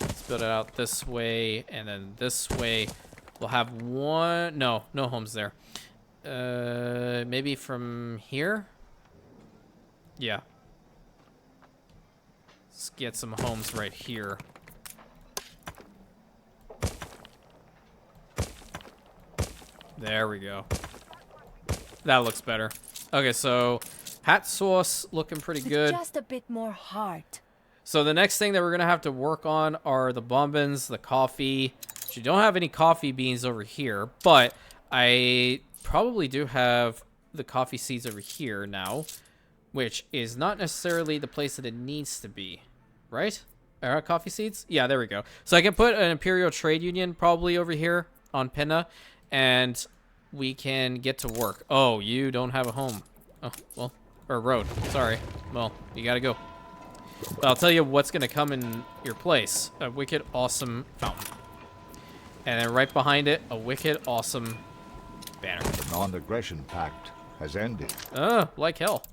let's build it out this way, and then this way. We'll have one... No homes there. Maybe from here? Yeah. Let's get some homes right here. There we go. That looks better. Okay, so hot sauce looking pretty good. Just a bit more heart. So the next thing that we're going to have to work on are the bombins, the coffee. You don't have any coffee beans over here, but I probably do have the coffee seeds over here now, which is not necessarily the place that it needs to be, right? Are coffee seeds? Yeah, there we go. So I can put an Imperial Trade Union probably over here on Pena, and we can get to work. Oh, you don't have a home. Oh, well, or a road. Sorry. Well, you gotta go. But I'll tell you what's going to come in your place. A wicked awesome fountain. And then right behind it, a wicked awesome banner. The non-aggression pact has ended. Like hell.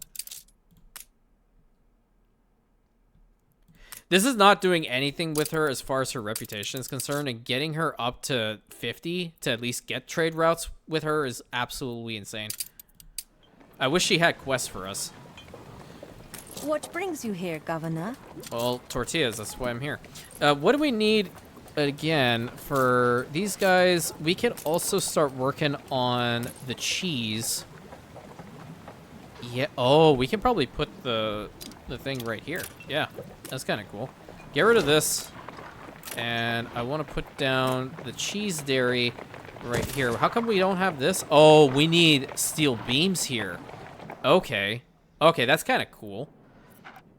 This is not doing anything with her as far as her reputation is concerned, and getting her up to 50 to at least get trade routes with her is absolutely insane. I wish she had quests for us. What brings you here, Governor? Well, tortillas, that's why I'm here. What do we need again for these guys? We can also start working on the cheese. Yeah, oh, we can probably put the thing right here. Yeah, that's kind of cool. Get rid of this. And I want to put down the cheese dairy right here. How come we don't have this? Oh, we need steel beams here. Okay. Okay, that's kind of cool.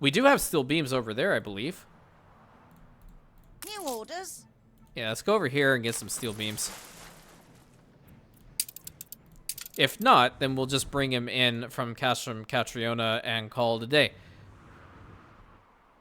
We do have steel beams over there, I believe. New orders. Yeah, let's go over here and get some steel beams. If not, then we'll just bring him in from Catriona and call it a day.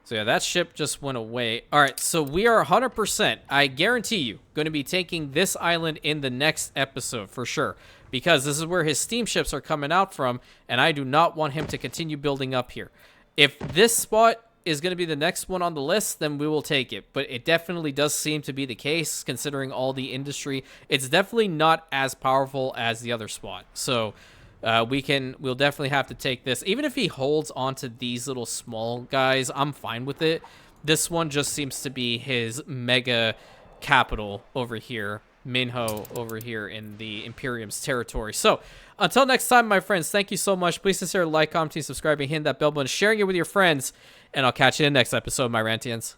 So yeah, that ship just went away. All right, so we are 100%, I guarantee you, going to be taking this island in the next episode for sure. Because this is where his steamships are coming out from, and I do not want him to continue building up here. If this spot is going to be the next one on the list, then we will take it. But it definitely does seem to be the case, considering all the industry. It's definitely not as powerful as the other spot. So we'll definitely have to take this. Even if he holds onto these little small guys, I'm fine with it. This one just seems to be his mega capital over here. Minho over here in the Imperium's territory. So, until next time, my friends, thank you so much. Please consider like, commenting, subscribing, hitting that bell button, sharing it with your friends, and I'll catch you in the next episode, my Rantians.